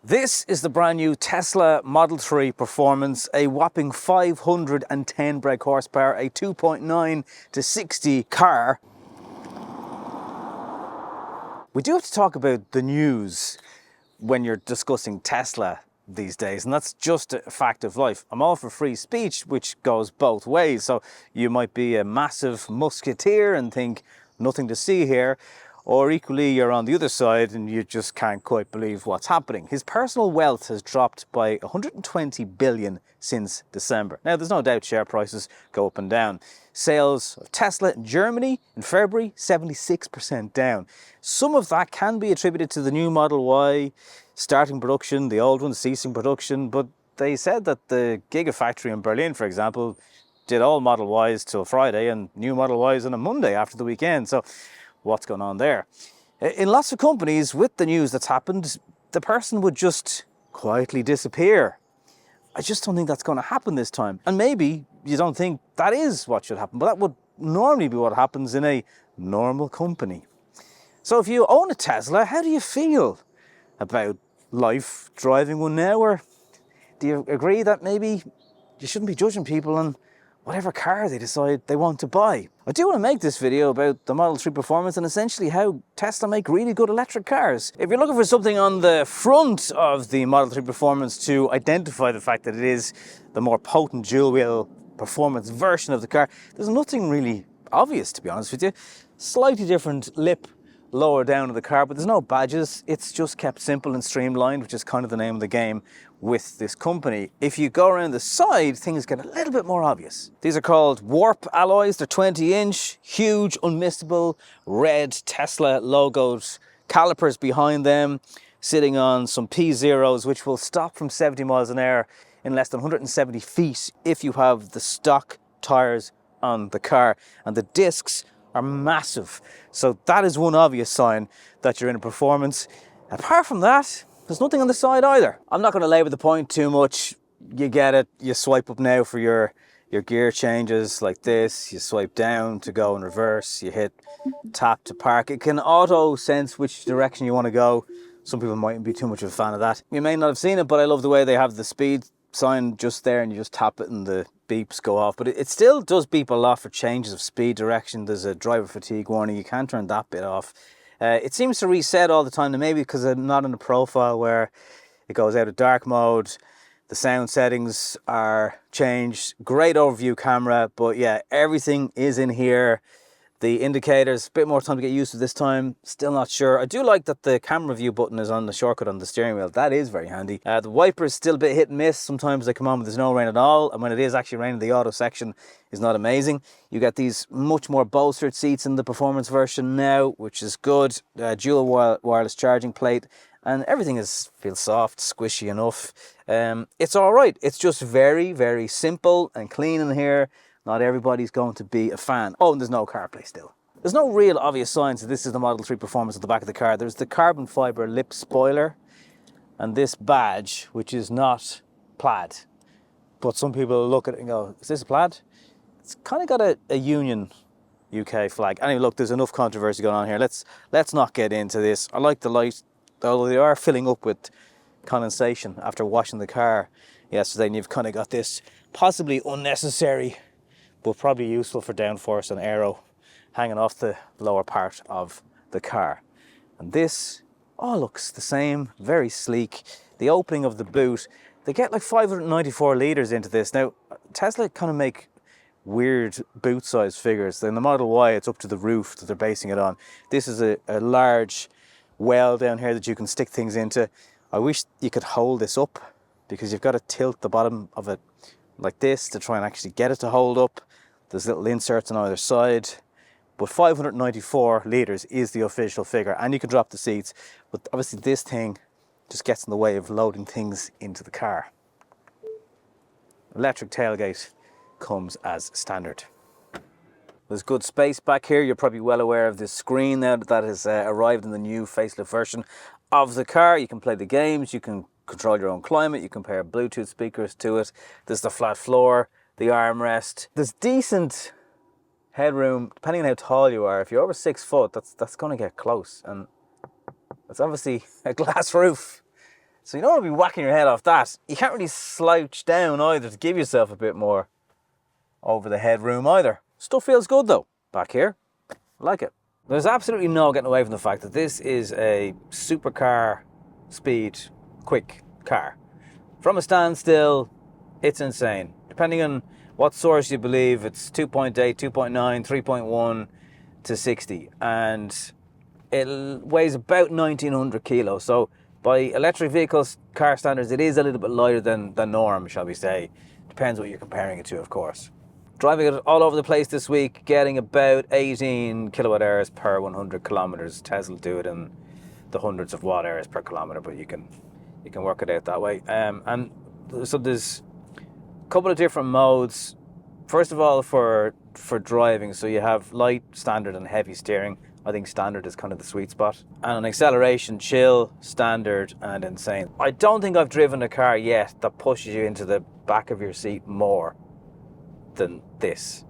This is the brand new Tesla Model 3 Performance, a whopping 510 brake horsepower, a 2.9 to 60 car. We do have to talk about the news when you're discussing Tesla these days, and that's just a fact of life. I'm all for free speech, which goes both ways. So you might be a massive musketeer and think nothing to see here, or equally you're on the other side and you just can't quite believe what's happening. His personal wealth has dropped by 120 billion since December. Now, there's no doubt share prices go up and down. Sales of Tesla in Germany in February, 76% down. Some of that can be attributed to the new Model Y starting production, the old one ceasing production, but they said that the Gigafactory in Berlin, for example, did all Model Ys till Friday and new Model Ys on a Monday after the weekend. So what's going on there? In lots of companies, with the news that's happened, the person would just quietly disappear. I just don't think that's going to happen this time. And maybe you don't think that is what should happen, but that would normally be what happens in a normal company. So if you own a Tesla, how do you feel about life driving one now? Or do you agree that maybe you shouldn't be judging people on whatever car they decide they want to buy? I do want to make this video about the Model 3 Performance and essentially how Tesla make really good electric cars. If you're looking for something on the front of the Model 3 Performance to identify the fact that it is the more potent dual-wheel performance version of the car, there's nothing really obvious, to be honest with you. Slightly different lip lower down of the car, but there's no badges. It's just kept simple and streamlined, which is kind of the name of the game with this company. If you go around the side, things get a little bit more obvious. These are called Warp alloys. They're 20-inch, huge, unmissable, red Tesla logoed calipers behind them, sitting on some P0s, which will stop from 70 miles an hour in less than 170 feet if you have the stock tires on the car. And the discs are massive. So that is one obvious sign that you're in a performance. Apart from that, there's nothing on the side either. I'm not going to labour the point too much. You get it. You swipe up now for your gear changes like this. You swipe down to go in reverse. You hit tap to park. It can auto sense which direction you want to go. Some people mightn't be too much of a fan of that. You may not have seen it, but I love the way they have the speed sign just there and you just tap it and the beeps go off. But it still does beep a lot for changes of speed direction. There's a driver fatigue warning. You can turn that bit off. It seems to reset all the time, and maybe because I'm not in a profile where it goes out of dark mode. The sound settings are changed. Great overview camera, but yeah, everything is in here. The indicators, a bit more time to get used to this time. Still not sure. I do like that the camera view button is on the shortcut on the steering wheel. That is very handy. The wipers still a bit hit and miss. Sometimes they come on when there's no rain at all. And when it is actually raining, the auto section is not amazing. You get these much more bolstered seats in the performance version now, which is good. Dual wireless charging plate. And everything feels soft, squishy enough. It's all right. It's just very, very simple and clean in here. Not everybody's going to be a fan. Oh, and there's no CarPlay still. There's no real obvious signs that this is the Model 3 Performance at the back of the car. There's the carbon fibre lip spoiler and this badge, which is not plaid. But some people look at it and go, is this a plaid? It's kind of got a Union UK flag. Anyway, look, there's enough controversy going on here. Let's not get into this. I like the light, although they are filling up with condensation after washing the car yesterday, and you've kind of got this possibly unnecessary but probably useful for downforce and aero hanging off the lower part of the car. And this all looks the same, very sleek. The opening of the boot, they get like 594 litres into this. Now, Tesla kind of make weird boot size figures. In the Model Y, it's up to the roof that they're basing it on. This is a large well down here that you can stick things into. I wish you could hold this up because you've got to tilt the bottom of it like this to try and actually get it to hold up. There's little inserts on either side, but 594 litres is the official figure, and you can drop the seats, but obviously this thing just gets in the way of loading things into the car. Electric tailgate comes as standard. There's good space back here. You're probably well aware of this screen now that has arrived in the new facelift version of the car. You can play the games, you can control your own climate, you can pair Bluetooth speakers to it. There's the flat floor, the armrest. There's decent headroom, depending on how tall you are. If you're over 6 foot, that's going to get close. And it's obviously a glass roof. So you don't want to be whacking your head off that. You can't really slouch down either to give yourself a bit more over the headroom either. Stuff feels good though, back here. I like it. There's absolutely no getting away from the fact that this is a supercar speed, quick car. From a standstill, it's insane. Depending on what source you believe, it's 2.8, 2.9, 3.1 to 60. And it weighs about 1900 kilos. So by electric vehicles, car standards, it is a little bit lighter than norm, shall we say. Depends what you're comparing it to, of course. Driving it all over the place this week, getting about 18 kilowatt hours per 100 kilometers. Tesla do it in the hundreds of watt hours per kilometer, but you can work it out that way. And so there's a couple of different modes. First of all, for driving, so you have light, standard, and heavy steering. I think standard is kind of the sweet spot. And on acceleration, chill, standard, and insane. I don't think I've driven a car yet that pushes you into the back of your seat more than this.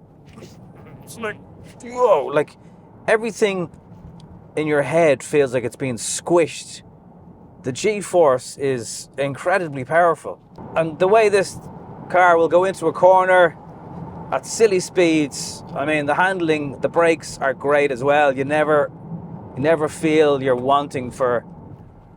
It's like, whoa, like everything in your head feels like it's being squished. The G-force is incredibly powerful. And the way this car will go into a corner at silly speeds, I mean, the handling, the brakes are great as well. You never feel you're wanting for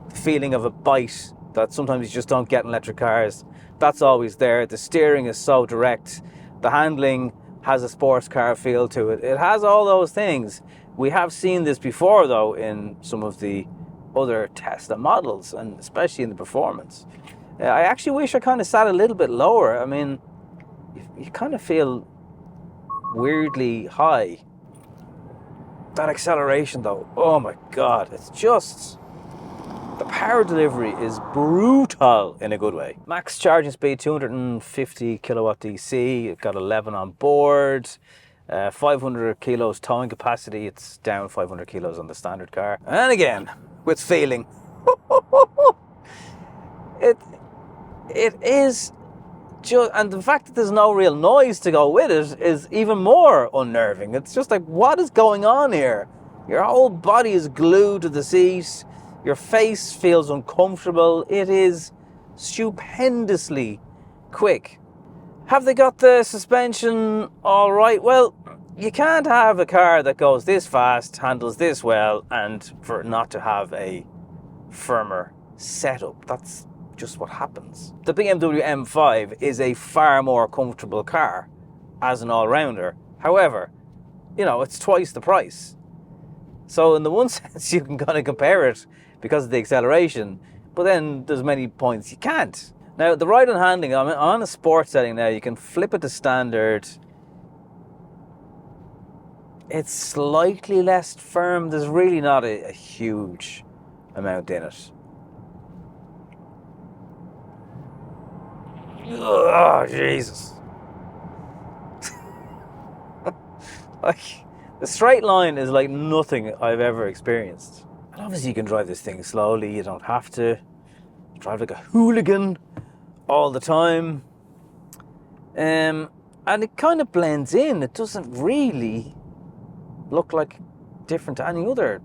the feeling of a bite that sometimes you just don't get in electric cars. That's always there. The steering is so direct. The handling has a sports car feel to it. It has all those things. We have seen this before, though, in some of the other Tesla models, and especially in the performance. I actually wish I kind of sat a little bit lower. I mean, you kind of feel weirdly high. That acceleration, though, oh my God, it's just... The power delivery is brutal in a good way. Max charging speed, 250 kilowatt DC. You've got 11 on board. 500 kilos towing capacity. It's down 500 kilos on the standard car. And again, with feeling. It is just, and the fact that there's no real noise to go with it is even more unnerving. It's just like, what is going on here? Your whole body is glued to the seat. Your face feels uncomfortable. It is stupendously quick. Have they got the suspension all right? Well, you can't have a car that goes this fast, handles this well, and for it not to have a firmer setup. That's just what happens. The BMW M5 is a far more comfortable car as an all-rounder. However, you know, it's twice the price. So in the one sense, you can kind of compare it because of the acceleration, but then there's many points you can't. Now, the ride and handling, I'm on a sports setting now, you can flip it to standard. It's slightly less firm. There's really not a huge amount in it. Oh, Jesus. Like, the straight line is like nothing I've ever experienced. And obviously you can drive this thing slowly, you don't have to drive like a hooligan all the time. And it kind of blends in. It doesn't really look like different to any other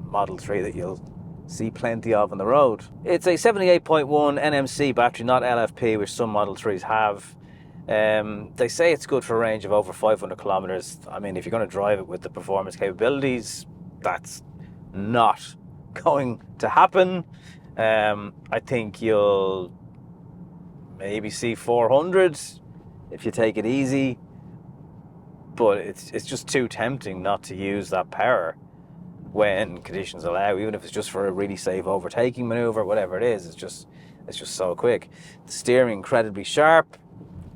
Model 3 that you'll see plenty of on the road. It's a 78.1 NMC battery, not LFP, which some Model 3s have. They say it's good for a range of over 500 kilometers. I mean, if you're going to drive it with the performance capabilities, that's not going to happen. I think you'll maybe see 400 if you take it easy, but it's just too tempting not to use that power when conditions allow, even if it's just for a really safe overtaking maneuver, whatever it is. It's just so quick. The steering incredibly sharp.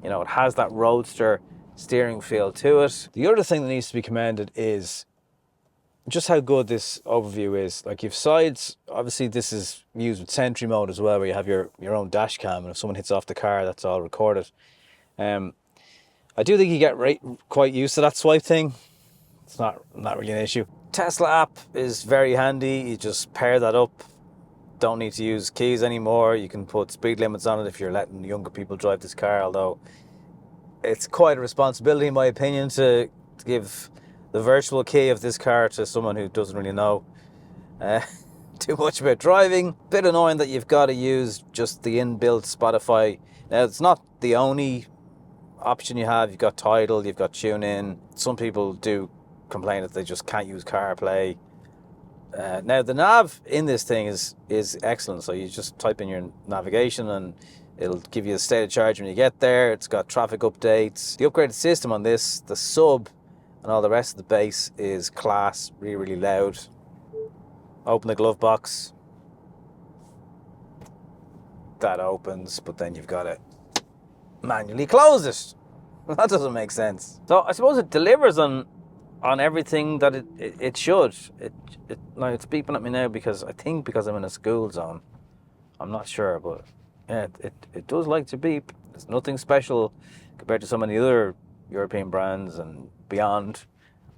You know, it has that roadster steering feel to it. The other thing that needs to be commended is just how good this overview is. Like, you've sides, obviously this is used with Sentry mode as well, where you have your own dash cam, and if someone hits off the car, that's all recorded. I do think you get quite used to that swipe thing. It's not really an issue. Tesla app is very handy. You just pair that up. Don't need to use keys anymore. You can put speed limits on it if you're letting younger people drive this car, although it's quite a responsibility, in my opinion, to give the virtual key of this car to someone who doesn't really know. too much about driving. Bit annoying that you've got to use just the inbuilt Spotify. Now, it's not the only option you have. You've got Tidal, you've got TuneIn. Some people do complain that they just can't use CarPlay. Now, the nav in this thing is excellent. So you just type in your navigation and it'll give you the state of charge when you get there. It's got traffic updates. The upgraded system on this, the sub and all the rest of the bass is class, really, really loud. Open the glove box. That opens, but then you've got to manually close it. That doesn't make sense. So I suppose it delivers on everything that it should. Now it's beeping at me now because I'm in a school zone. I'm not sure, but yeah, it does like to beep. It's nothing special compared to some of the other European brands and beyond,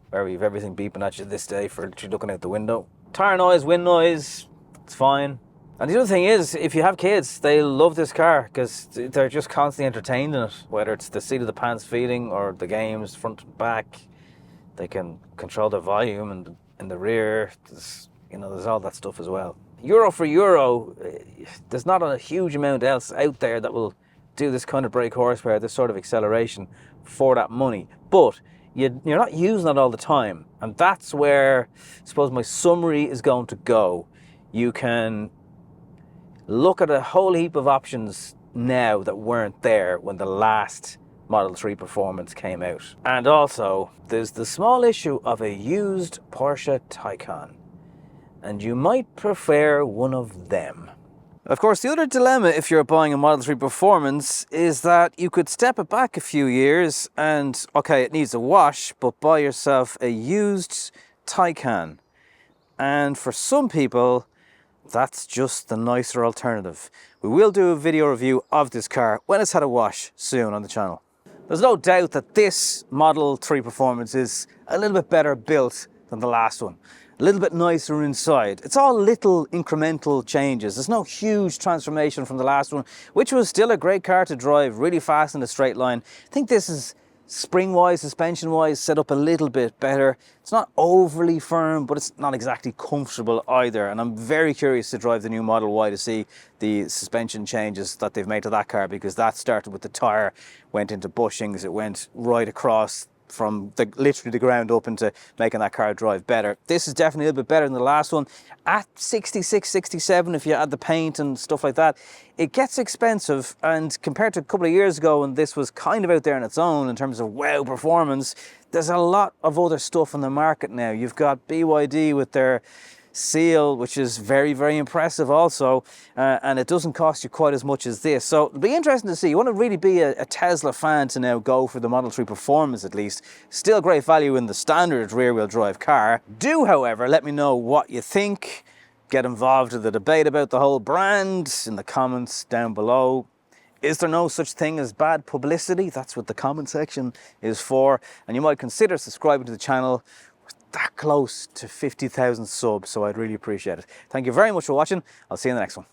where we've everything beeping at you this day for looking out the window. Tire noise, wind noise, it's fine. And the other thing is, if you have kids, they'll love this car because they're just constantly entertained in it. Whether it's the seat of the pants feeding or the games front and back, they can control the volume and in the rear. There's all that stuff as well. Euro for euro, there's not a huge amount else out there that will do this kind of brake horsepower, this sort of acceleration for that money. But you're not using it all the time. And that's where I suppose my summary is going to go. You can look at a whole heap of options now that weren't there when the last Model 3 Performance came out. And also, there's the small issue of a used Porsche Taycan. And you might prefer one of them. Of course, the other dilemma if you're buying a Model 3 Performance is that you could step it back a few years and, okay, it needs a wash, but buy yourself a used Taycan. And for some people, that's just the nicer alternative. We will do a video review of this car when it's had a wash soon on the channel. There's no doubt that this Model 3 Performance is a little bit better built than the last one. A little bit nicer inside. It's all little incremental changes. There's no huge transformation from the last one, which was still a great car to drive, really fast in a straight line. I think this is spring-wise, suspension-wise, set up a little bit better. It's not overly firm, but it's not exactly comfortable either. And I'm very curious to drive the new Model Y to see the suspension changes that they've made to that car, because that started with the tyre, went into bushings, it went right across from literally the ground up into making that car drive better. This is definitely a little bit better than the last one. At 66, 67, if you add the paint and stuff like that, it gets expensive. And compared to a couple of years ago when this was kind of out there on its own in terms of wow performance, there's a lot of other stuff on the market now. You've got BYD with their Seal, which is very, very impressive also, and it doesn't cost you quite as much as this. So it'll be interesting to see. You want to really be a Tesla fan to now go for the Model 3 Performance at least. Still great value in the standard rear-wheel drive car. Do, however, let me know what you think. Get involved in the debate about the whole brand in the comments down below. Is there no such thing as bad publicity? That's what the comment section is for. And you might consider subscribing to the channel. That close to 50,000 subs, so I'd really appreciate it. Thank you very much for watching. I'll see you in the next one.